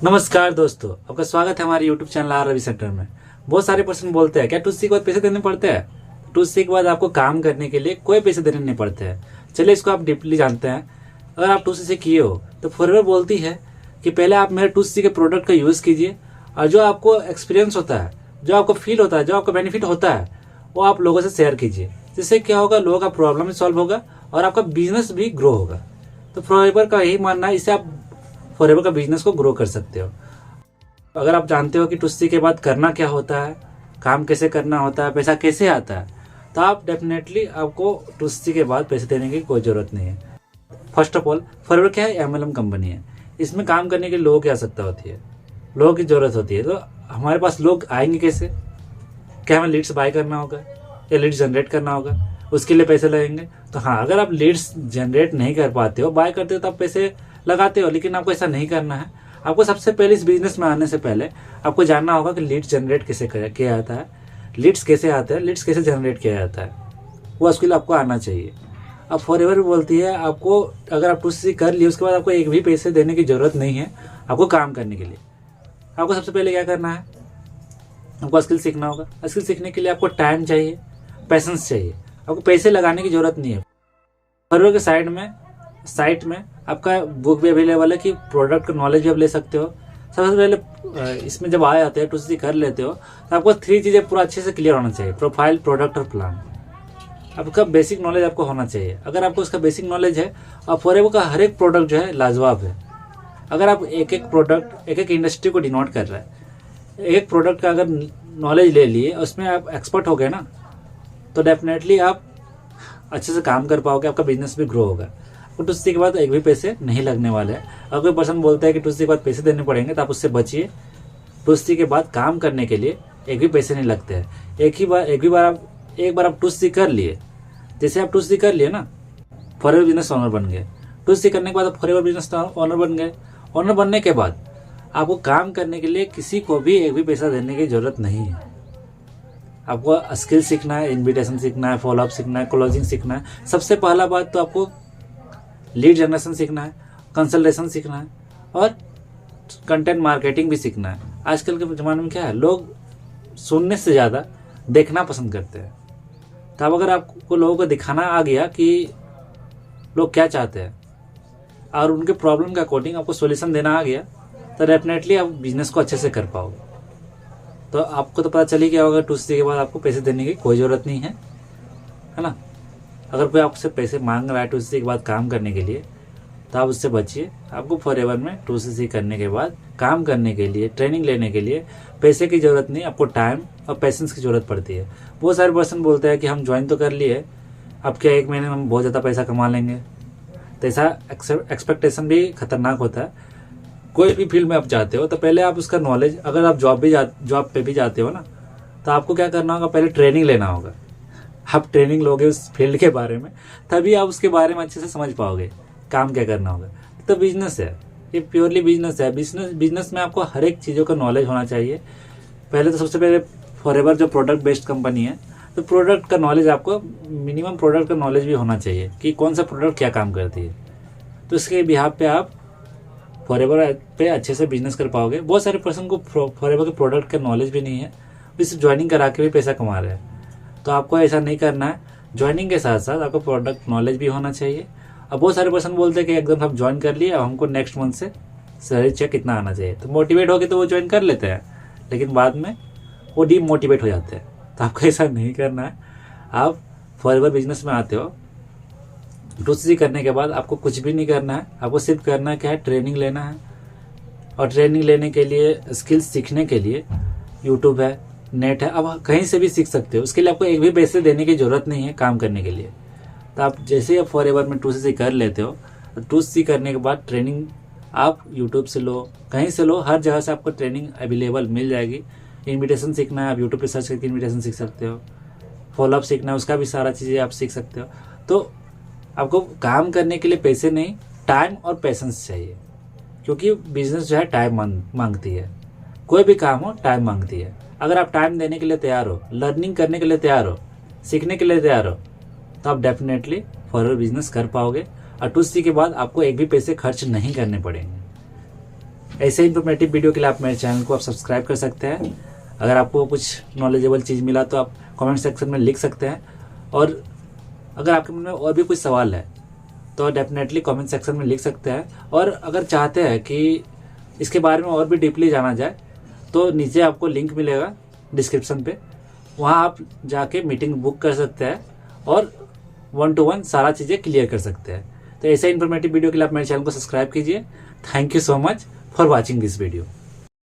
नमस्कार दोस्तों, आपका स्वागत है हमारे YouTube channel R Ravi centre में। बहुत सारे पर्सन बोलते हैं क्या टूसी के बाद पैसे देने पड़ते हैं। टूसी के बाद आपको काम करने के लिए कोई पैसे देने नहीं पड़ते हैं। चलिए इसको आप डीपली जानते हैं। अगर आप टूसी से किए हो तो फॉरएवर बोलती है कि पहले आप मेरे टूसी के प्रोडक्ट का यूज कीजिए और जो आपको एक्सपीरियंस होता है, जो आपको फील होता है, जो आपको बेनिफिट होता है वो आप लोगों से शेयर कीजिए। जिससे क्या होगा, लोगों का प्रॉब्लम भी सॉल्व होगा और आपका बिजनेस भी ग्रो होगा। तो फॉरएवर का यही मानना है, इससे आप फॉरएवर का बिजनेस को ग्रो कर सकते हो। अगर आप जानते हो कि टूसी के बाद करना क्या होता है, काम कैसे करना होता है, पैसा कैसे आता है, तो आप डेफिनेटली आपको टूसी के बाद पैसे देने की कोई ज़रूरत नहीं है। फर्स्ट ऑफ ऑल, फॉरएवर क्या है, एमएलएम कंपनी है। इसमें काम करने के लिए लोगों की आवश्यकता होती है, लोगों की ज़रूरत होती है। तो हमारे पास लोग आएंगे कैसे? क्या हमें लीड्स बाय करना होगा या लीड्स जनरेट करना होगा, उसके लिए पैसे लगेंगे। तो हाँ, अगर आप लीड्स जनरेट नहीं कर पाते हो, बाय करते हो, तो आप पैसे लगाते हो। लेकिन आपको ऐसा नहीं करना है। आपको सबसे पहले इस बिजनेस में आने से पहले आपको जानना होगा कि लीड्स जनरेट कैसे किया जाता है, लीड्स कैसे आते हैं, लीड्स कैसे जनरेट किया जाता है, वो स्किल आपको आना चाहिए। अब फॉरएवर बोलती है आपको, अगर आप टूसी कर लिए उसके बाद आपको एक भी पैसे देने की ज़रूरत नहीं है आपको काम करने के लिए। आपको सबसे पहले क्या करना है, आपको स्किल सीखना होगा। स्किल सीखने के लिए आपको टाइम चाहिए, पैसेंस चाहिए। आपको पैसे लगाने की ज़रूरत नहीं है। फॉरएवर के साइट में आपका बुक भी अवेलेबल है कि प्रोडक्ट का नॉलेज भी आप ले सकते हो। सबसे पहले इसमें जब आ जाते हैं, टूसी कर लेते हो, तो आपको 3 चीज़ें पूरा अच्छे से क्लियर होना चाहिए: प्रोफाइल, प्रोडक्ट और प्लान। आपका बेसिक नॉलेज आपको होना चाहिए। अगर आपको उसका बेसिक नॉलेज है, और फॉरएवर का हर एक प्रोडक्ट जो है लाजवाब है। अगर आप एक एक प्रोडक्ट, एक एक इंडस्ट्री को डिनोट कर रहा है, एक प्रोडक्ट का अगर नॉलेज ले लिए, उसमें आप एक्सपर्ट हो गए ना, तो डेफिनेटली आप अच्छे से काम कर पाओगे, आपका बिजनेस भी ग्रो होगा। तो टूसी के बाद एक भी पैसे नहीं लगने वाले हैं। अगर कोई पर्सन बोलता है कि टूसी के बाद पैसे देने पड़ेंगे, तो आप उससे बचिए। टूसी के बाद काम करने के लिए एक भी पैसे नहीं लगते हैं। एक बार आप टूसी कर लिए, जैसे आप टूसी कर लिए ना, फॉरएवर बिजनेस ओनर बन गए। टूसी करने के बाद आप फॉरएवर बिजनेस ओनर बन गए। ओनर बनने के बाद आपको काम करने के लिए किसी को भी एक भी पैसा देने की जरूरत नहीं है। आपको स्किल सीखना है, इन्विटेशन सीखना है, फॉलोअप सीखना है, क्लोजिंग सीखना है। सबसे पहला बात तो आपको लीड जनरेशन सीखना है, कंसल्टेशन सीखना है और कंटेंट मार्केटिंग भी सीखना है। आजकल के ज़माने में क्या है, लोग सुनने से ज़्यादा देखना पसंद करते हैं। तो अब अगर आपको लोगों को दिखाना आ गया कि लोग क्या चाहते हैं और उनके प्रॉब्लम के अकॉर्डिंग आपको सॉल्यूशन देना आ गया, तो डेफिनेटली आप बिजनेस को अच्छे से कर पाओगे। तो आपको तो पता चल ही गया होगा, टूसी के बाद आपको पैसे देने की कोई ज़रूरत नहीं है ना। अगर कोई आपसे पैसे मांग रहा है टूसी के बाद काम करने के लिए, तो आप उससे बचिए। आपको फॉरएवर में टूसी करने के बाद काम करने के लिए, ट्रेनिंग लेने के लिए पैसे की ज़रूरत नहीं, आपको टाइम और पेशेंस की ज़रूरत पड़ती है। बहुत सारे पर्सन बोलते हैं कि हम ज्वाइन तो कर लिए, अब क्या 1 महीने में हम बहुत ज़्यादा पैसा कमा लेंगे। तो ऐसा एक्सपेक्टेशन भी खतरनाक होता है। कोई भी फील्ड में आप जाते हो तो पहले आप उसका नॉलेज, अगर आप जॉब पे भी जाते हो ना, तो आपको क्या करना होगा, पहले ट्रेनिंग लेना होगा। आप ट्रेनिंग लोगे उस फील्ड के बारे में, तभी आप उसके बारे में अच्छे से समझ पाओगे काम क्या करना होगा। तो बिजनेस है, ये प्योरली बिजनेस है। बिजनेस में आपको हर एक चीज़ों का नॉलेज होना चाहिए। पहले तो सबसे पहले फॉरएवर जो प्रोडक्ट बेस्ड कंपनी है, तो प्रोडक्ट का नॉलेज आपको, मिनिमम प्रोडक्ट का नॉलेज भी होना चाहिए कि कौन सा प्रोडक्ट क्या काम करती है। तो इसके बिहाफ पे आप फॉरएवर पे अच्छे से बिजनेस कर पाओगे। बहुत सारे पर्सन को फॉरएवर के प्रोडक्ट का नॉलेज भी नहीं है, सिर्फ ज्वाइनिंग करा के भी पैसा कमा रहे हैं। तो आपको ऐसा नहीं करना है। ज्वाइनिंग के साथ साथ आपको प्रोडक्ट नॉलेज भी होना चाहिए। अब बहुत सारे पर्सन बोलते हैं कि एकदम हम ज्वाइन कर लिए, अब हमको नेक्स्ट मंथ से सैलरी चेक कितना आना चाहिए। तो मोटिवेट होके तो वो ज्वाइन कर लेते हैं, लेकिन बाद में वो डीमोटिवेट हो जाते हैं। तो आपको ऐसा नहीं करना है। आप फॉरएवर बिजनेस में आते हो, टूसी करने के बाद आपको कुछ भी नहीं करना है। आपको सिर्फ करना है क्या है, ट्रेनिंग लेना है। और ट्रेनिंग लेने के लिए, स्किल्स सीखने के लिए यूट्यूब है, नेट है, अब कहीं से भी सीख सकते हो। उसके लिए आपको एक भी पैसे देने की ज़रूरत नहीं है काम करने के लिए। तो आप जैसे ही आप फॉरएवर में टूसी कर लेते हो, तो टूसी करने के बाद ट्रेनिंग आप यूट्यूब से लो, कहीं से लो, हर जगह से आपको ट्रेनिंग अवेलेबल मिल जाएगी। इन्विटेशन सीखना है, आप यूट्यूब पे सर्च करके इन्विटेशन सीख सकते हो। फॉलोअप सीखना है, उसका भी सारा चीज़ें आप सीख सकते हो। तो आपको काम करने के लिए पैसे नहीं, टाइम और पेशेंस चाहिए, क्योंकि बिजनेस जो है टाइम मांगती है। कोई भी काम हो टाइम मांगती है। अगर आप टाइम देने के लिए तैयार हो, लर्निंग करने के लिए तैयार हो, सीखने के लिए तैयार हो, तो आप डेफिनेटली फॉरएवर बिजनेस कर पाओगे। और टूसी के बाद आपको एक भी पैसे खर्च नहीं करने पड़ेंगे। ऐसे इन्फॉर्मेटिव वीडियो के लिए आप मेरे चैनल को आप सब्सक्राइब कर सकते हैं। अगर आपको कुछ नॉलेजेबल चीज़ मिला तो आप कमेंट सेक्शन में लिख सकते हैं, और अगर आपके मन में और भी कुछ सवाल है तो डेफिनेटली कमेंट सेक्शन में लिख सकते हैं। और अगर चाहते हैं कि इसके बारे में और भी डीपली जाना जाए तो नीचे आपको लिंक मिलेगा डिस्क्रिप्शन पे, वहाँ आप जाके मीटिंग बुक कर सकते हैं और 1-to-1 सारा चीज़ें क्लियर कर सकते हैं। तो ऐसे इन्फॉर्मेटिव वीडियो के लिए आप मेरे चैनल को सब्सक्राइब कीजिए। Thank you so much for watching this video.